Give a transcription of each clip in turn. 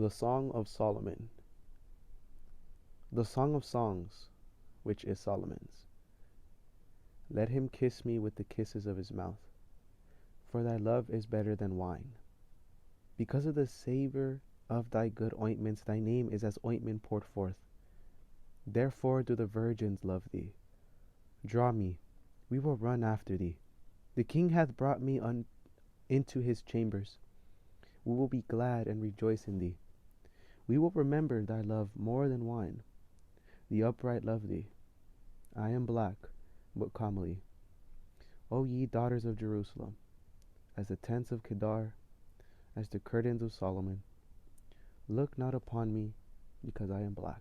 The Song of Solomon. The Song of Songs, which is Solomon's. Let him kiss me with the kisses of his mouth, for thy love is better than wine. Because of the savour of thy good ointments, thy name is as ointment poured forth. Therefore do the virgins love thee. Draw me, we will run after thee. The king hath brought me into his chambers. We will be glad and rejoice in thee. We will remember thy love more than wine. The upright love thee. I am black, but comely. O ye daughters of Jerusalem, as the tents of Kedar, as the curtains of Solomon. Look not upon me, because I am black,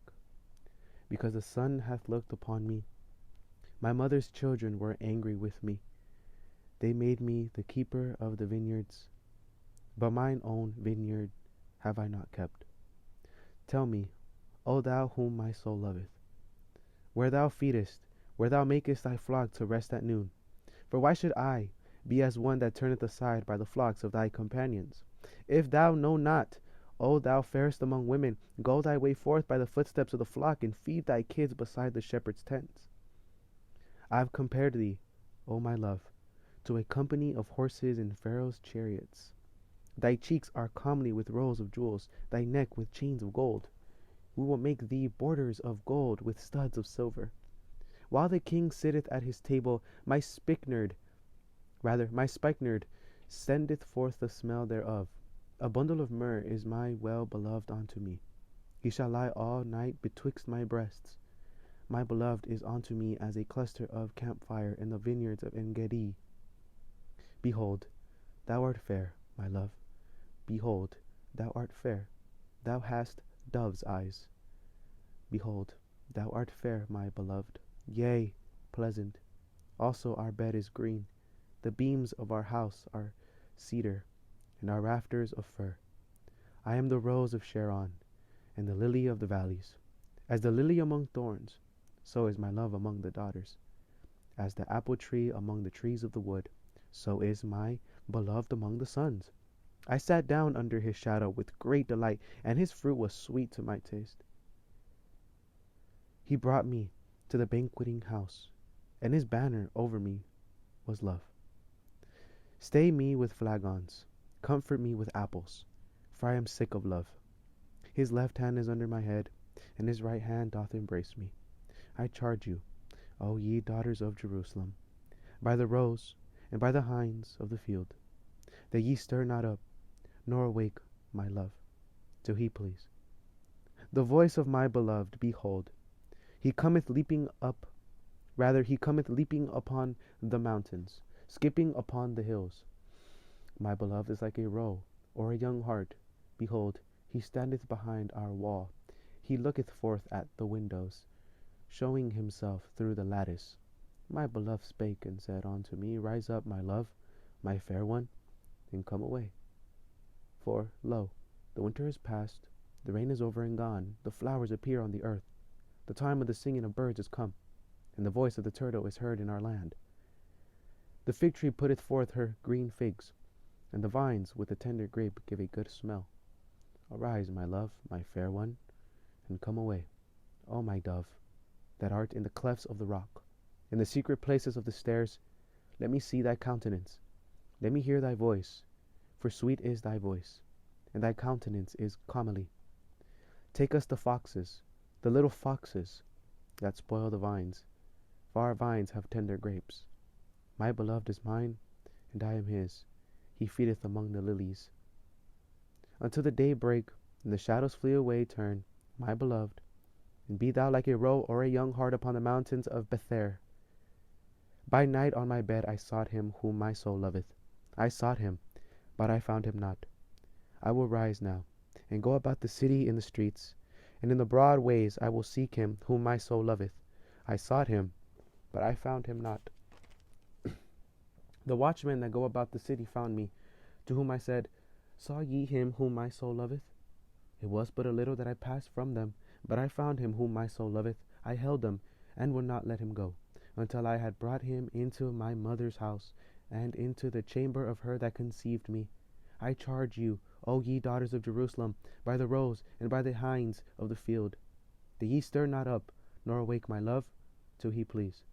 because the sun hath looked upon me. My mother's children were angry with me. They made me the keeper of the vineyards, but mine own vineyard have I not kept. Tell me, O thou whom my soul loveth, where thou feedest, where thou makest thy flock to rest at noon. For why should I be as one that turneth aside by the flocks of thy companions? If thou know not, O thou fairest among women, go thy way forth by the footsteps of the flock, and feed thy kids beside the shepherd's tents. I have compared thee, O my love, to a company of horses in Pharaoh's chariots. Thy cheeks are comely with rows of jewels, thy neck with chains of gold. We will make thee borders of gold with studs of silver. While the king sitteth at his table, my spikenard sendeth forth the smell thereof. A bundle of myrrh is my well-beloved unto me. He shall lie all night betwixt my breasts. My beloved is unto me as a cluster of campfire in the vineyards of En-gedi. Behold, thou art fair, my love. Behold, thou art fair. Thou hast dove's eyes. Behold, thou art fair, my beloved. Yea, pleasant. Also our bed is green. The beams of our house are cedar, and our rafters of fir. I am the rose of Sharon, and the lily of the valleys. As the lily among thorns, so is my love among the daughters. As the apple tree among the trees of the wood, so is my beloved among the sons. I sat down under his shadow with great delight, and his fruit was sweet to my taste. He brought me to the banqueting house, and his banner over me was love. Stay me with flagons, comfort me with apples, for I am sick of love. His left hand is under my head, and his right hand doth embrace me. I charge you, O ye daughters of Jerusalem, by the roes and by the hinds of the field, that ye stir not up, nor awake my love, till he please. The voice of my beloved, behold, he cometh leaping upon the mountains, skipping upon the hills. My beloved is like a roe, or a young hart. Behold, he standeth behind our wall. He looketh forth at the windows, showing himself through the lattice. My beloved spake and said unto me, Rise up, my love, my fair one, and come away. For, lo, the winter is past, the rain is over and gone, the flowers appear on the earth. The time of the singing of birds is come, and the voice of the turtle is heard in our land. The fig tree putteth forth her green figs, and the vines with the tender grape give a good smell. Arise, my love, my fair one, and come away, O my dove, that art in the clefts of the rock, in the secret places of the stairs. Let me see thy countenance, let me hear thy voice, for sweet is thy voice, and thy countenance is comely. Take us the foxes, the little foxes that spoil the vines, for our vines have tender grapes. My beloved is mine, and I am his. He feedeth among the lilies. Until the day break, and the shadows flee away, turn, my beloved, and be thou like a roe or a young hart upon the mountains of Bether. By night on my bed I sought him whom my soul loveth. I sought him, but I found him not. I will rise now, and go about the city in the streets, and in the broad ways I will seek him whom my soul loveth. I sought him, but I found him not. The watchmen that go about the city found me, to whom I said, Saw ye him whom my soul loveth? It was but a little that I passed from them, but I found him whom my soul loveth. I held him, and would not let him go, until I had brought him into my mother's house, and into the chamber of her that conceived me. I charge you, O ye daughters of Jerusalem, by the roes and by the hinds of the field, that ye stir not up, nor awake my love, till he please.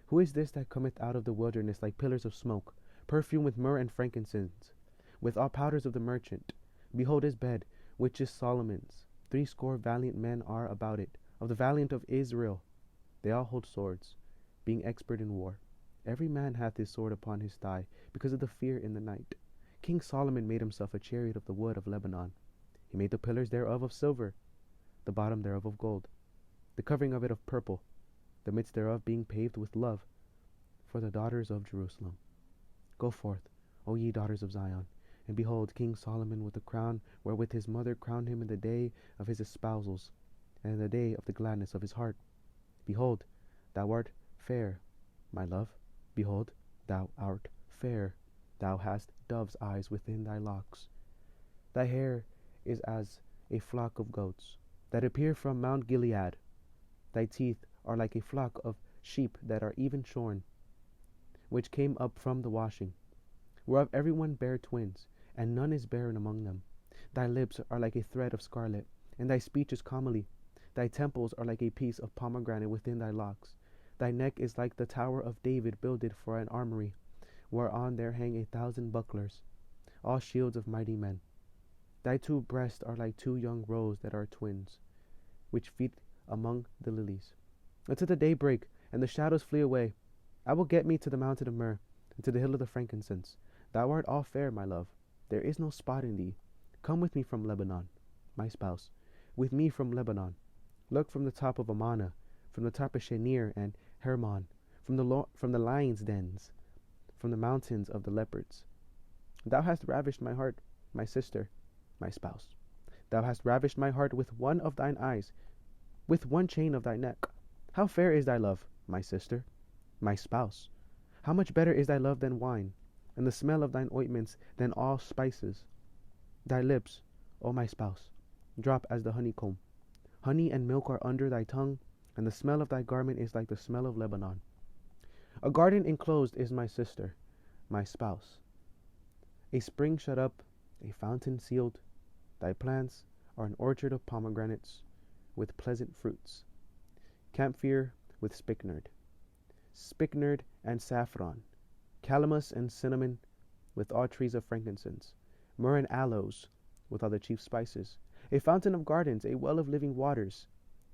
Who is this that cometh out of the wilderness like pillars of smoke, perfumed with myrrh and frankincense, with all powders of the merchant? Behold his bed, which is Solomon's. 80 valiant men are about it, of the valiant of Israel. They all hold swords, being expert in war. Every man hath his sword upon his thigh, because of the fear in the night. King Solomon made himself a chariot of the wood of Lebanon. He made the pillars thereof of silver, the bottom thereof of gold, the covering of it of purple, the midst thereof being paved with love, for the daughters of Jerusalem. Go forth, O ye daughters of Zion, and behold King Solomon with the crown wherewith his mother crowned him in the day of his espousals, and in the day of the gladness of his heart. Behold, thou art fair, my love. Behold, thou art fair. Thou hast dove's eyes within thy locks. Thy hair is as a flock of goats, that appear from Mount Gilead. Thy teeth are like a flock of sheep that are even shorn, which came up from the washing, whereof every one bare twins, and none is barren among them. Thy lips are like a thread of scarlet, and thy speech is comely. Thy temples are like a piece of pomegranate within thy locks. Thy neck is like the tower of David builded for an armory, whereon there hang 1,000 bucklers, all shields of mighty men. Thy 2 breasts are like 2 young roes that are twins, which feed among the lilies. Until the day break, and the shadows flee away, I will get me to the mountain of myrrh, and to the hill of the frankincense. Thou art all fair, my love. There is no spot in thee. Come with me from Lebanon, my spouse, with me from Lebanon. Look from the top of Amana, from the top of Shenir and Hermon, from the lions' dens, from the mountains of the leopards. Thou hast ravished my heart, my sister, my spouse. Thou hast ravished my heart with one of thine eyes, with one chain of thy neck. How fair is thy love, my sister, my spouse! How much better is thy love than wine, and the smell of thine ointments than all spices. Thy lips, O my spouse, drop as the honeycomb. Honey and milk are under thy tongue, and the smell of thy garment is like the smell of Lebanon. A garden enclosed is my sister, my spouse. A spring shut up, a fountain sealed. Thy plants are an orchard of pomegranates with pleasant fruits. Camphor with spikenard and saffron, calamus and cinnamon with all trees of frankincense, myrrh and aloes with all the chief spices. A fountain of gardens, a well of living waters,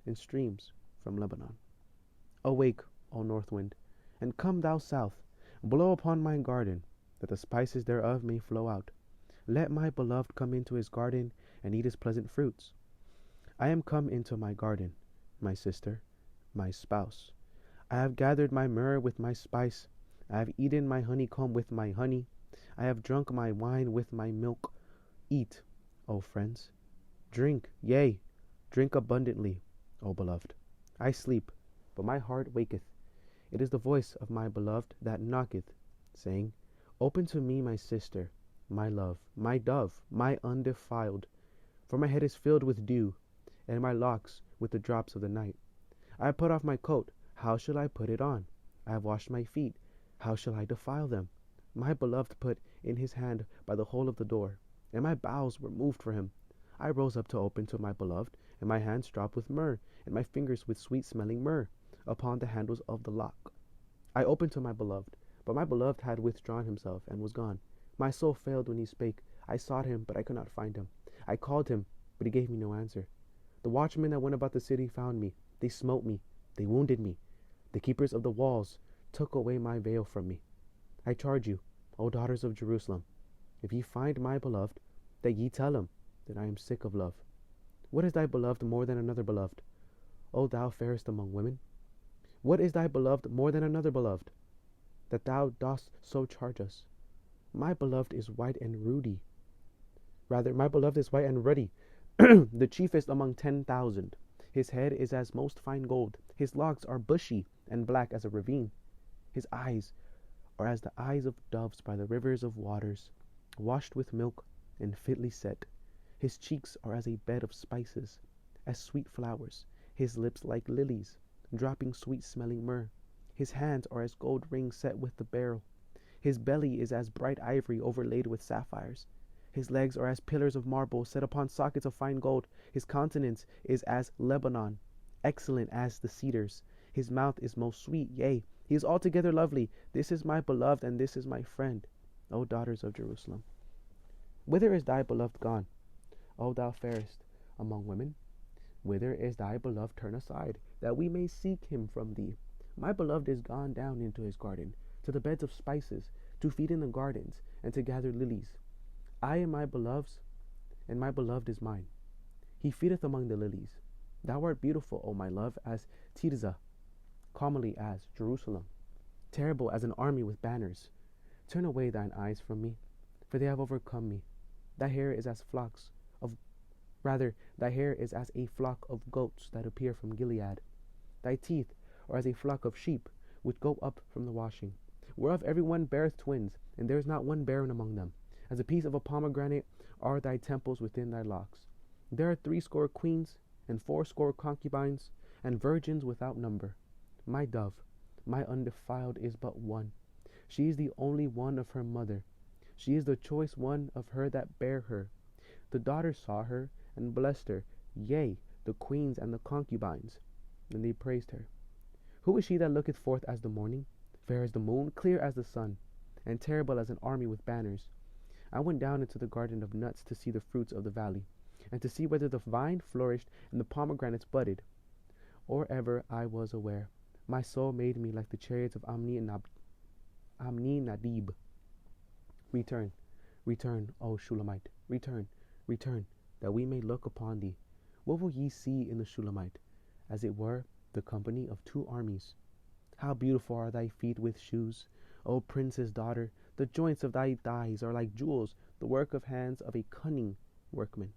and streams from Lebanon. Awake, O north wind, and come thou south, blow upon my garden, that the spices thereof may flow out. Let my beloved come into his garden, and eat his pleasant fruits. I am come into my garden, my sister, my spouse. I have gathered my myrrh with my spice. I have eaten my honeycomb with my honey. I have drunk my wine with my milk. Eat, O friends. Drink, yea, drink abundantly, O beloved. I sleep, but my heart waketh. It is the voice of my beloved that knocketh, saying, Open to me, my sister, my love, my dove, my undefiled. For my head is filled with dew, and my locks with the drops of the night. I have put off my coat, how shall I put it on? I have washed my feet, how shall I defile them? My beloved put in his hand by the hole of the door, and my bowels were moved for him. I rose up to open to my beloved, and my hands dropped with myrrh, and my fingers with sweet-smelling myrrh upon the handles of the lock. I opened to my beloved, but my beloved had withdrawn himself and was gone. My soul failed when he spake. I sought him, but I could not find him. I called him, but he gave me no answer. The watchmen that went about the city found me. They smote me. They wounded me. The keepers of the walls took away my veil from me. I charge you, O daughters of Jerusalem, if ye find my beloved, that ye tell him that I am sick of love. What is thy beloved more than another beloved, O thou fairest among women? What is thy beloved more than another beloved, that thou dost so charge us? My beloved is white and ruddy. Rather, my beloved is white and ruddy, the chiefest among 10,000. His head is as most fine gold. His locks are bushy and black as a ravine. His eyes are as the eyes of doves by the rivers of waters, washed with milk and fitly set. His cheeks are as a bed of spices, as sweet flowers. His lips like lilies, dropping sweet-smelling myrrh. His hands are as gold rings set with the beryl. His belly is as bright ivory overlaid with sapphires. His legs are as pillars of marble set upon sockets of fine gold. His countenance is as Lebanon, excellent as the cedars. His mouth is most sweet, yea, he is altogether lovely. This is my beloved, and this is my friend, O daughters of Jerusalem. Whither is thy beloved gone, O thou fairest among women? Whither is thy beloved turned aside, that we may seek him from thee? My beloved is gone down into his garden, to the beds of spices, to feed in the gardens, and to gather lilies. I am my beloved's, and my beloved is mine. He feedeth among the lilies. Thou art beautiful, O my love, as Tirzah, comely as Jerusalem, terrible as an army with banners. Turn away thine eyes from me, for they have overcome me. Thy hair is as thy hair is as a flock of goats that appear from Gilead. Thy teeth are as a flock of sheep which go up from the washing, whereof every one beareth twins, and there is not one barren among them. As a piece of a pomegranate are thy temples within thy locks. There are 80 queens, and 80 concubines, and virgins without number. My dove, my undefiled, is but one. She is the only one of her mother. She is the choice one of her that bare her. The daughters saw her, and blessed her, yea, the queens and the concubines, and they praised her. Who is she that looketh forth as the morning, fair as the moon, clear as the sun, and terrible as an army with banners? I went down into the garden of nuts to see the fruits of the valley, and to see whether the vine flourished and the pomegranates budded. Or ever I was aware, my soul made me like the chariots of Amni-Nadib. Return, return, O Shulamite, return, return, that we may look upon thee. What will ye see in the Shulamite? As it were, the company of 2 armies. How beautiful are thy feet with shoes, O princess daughter! The joints of thy thighs are like jewels, the work of hands of a cunning workman.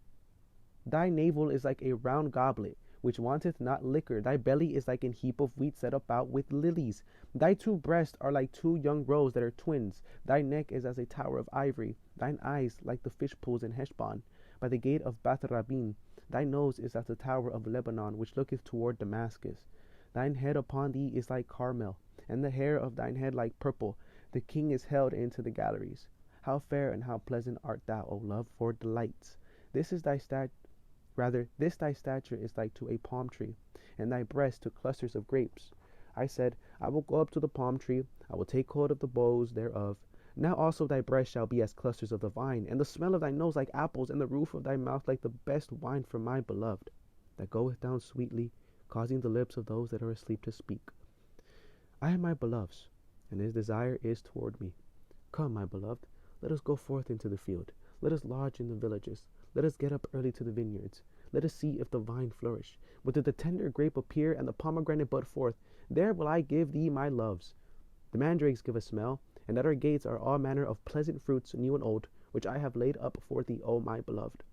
Thy navel is like a round goblet, which wanteth not liquor. Thy belly is like an heap of wheat set about with lilies. Thy 2 breasts are like 2 young roes that are twins. Thy neck is as a tower of ivory. Thine eyes like the fish pools in Heshbon, by the gate of Bath-Rabbim. Thy nose is as the tower of Lebanon, which looketh toward Damascus. Thine head upon thee is like Carmel, and the hair of thine head like purple. The king is held into the galleries. How fair and how pleasant art thou, O love, for delights! This thy stature is like to a palm tree, and thy breast to clusters of grapes. I said, I will go up to the palm tree, I will take hold of the boughs thereof. Now also thy breast shall be as clusters of the vine, and the smell of thy nose like apples, and the roof of thy mouth like the best wine from my beloved, that goeth down sweetly, causing the lips of those that are asleep to speak. I am my beloved's, and his desire is toward me. Come, my beloved, let us go forth into the field. Let us lodge in the villages. Let us get up early to the vineyards. Let us see if the vine flourish, whether the tender grape appear, and the pomegranate bud forth. There will I give thee my loves. The mandrakes give a smell, and at our gates are all manner of pleasant fruits, new and old, which I have laid up for thee, O my beloved.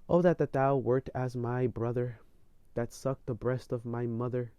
O that thou wert as my brother, that sucked the breast of my mother.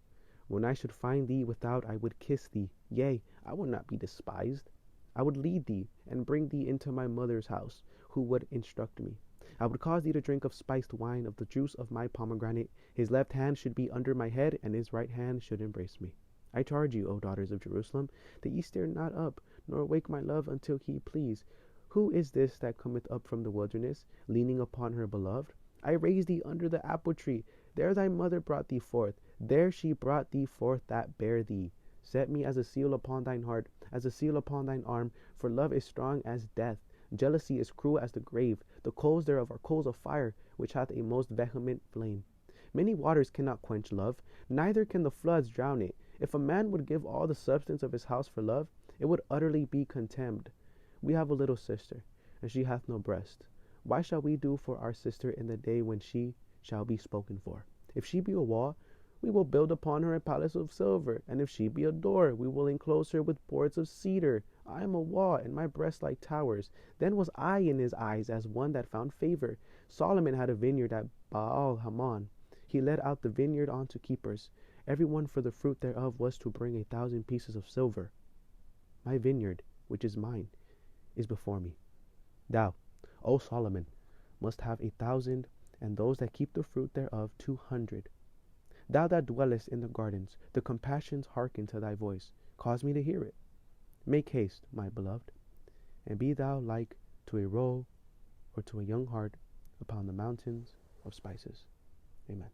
When I should find thee without, I would kiss thee. Yea, I would not be despised. I would lead thee, and bring thee into my mother's house, who would instruct me. I would cause thee to drink of spiced wine, of the juice of my pomegranate. His left hand should be under my head, and his right hand should embrace me. I charge you, O daughters of Jerusalem, that ye stir not up, nor wake my love until he please. Who is this that cometh up from the wilderness, leaning upon her beloved? I raised thee under the apple tree. There thy mother brought thee forth. There she brought thee forth that bare thee. Set me as a seal upon thine heart, as a seal upon thine arm, for love is strong as death. Jealousy is cruel as the grave. The coals thereof are coals of fire, which hath a most vehement flame. Many waters cannot quench love, neither can the floods drown it. If a man would give all the substance of his house for love, it would utterly be contemned. We have a little sister, and she hath no breast. Why shall we do for our sister in the day when she shall be spoken for? If she be a wall, we will build upon her a palace of silver, and if she be a door, we will enclose her with boards of cedar. I am a wall, and my breasts like towers. Then was I in his eyes as one that found favor. Solomon had a vineyard at Baal Hamon. He let out the vineyard unto keepers. Every one for the fruit thereof was to bring 1,000 pieces of silver. My vineyard, which is mine, is before me. Thou, O Solomon, must have 1,000, and those that keep the fruit thereof 200. Thou that dwellest in the gardens, the compassions hearken to thy voice. Cause me to hear it. Make haste, my beloved, and be thou like to a roe or to a young heart upon the mountains of spices. Amen.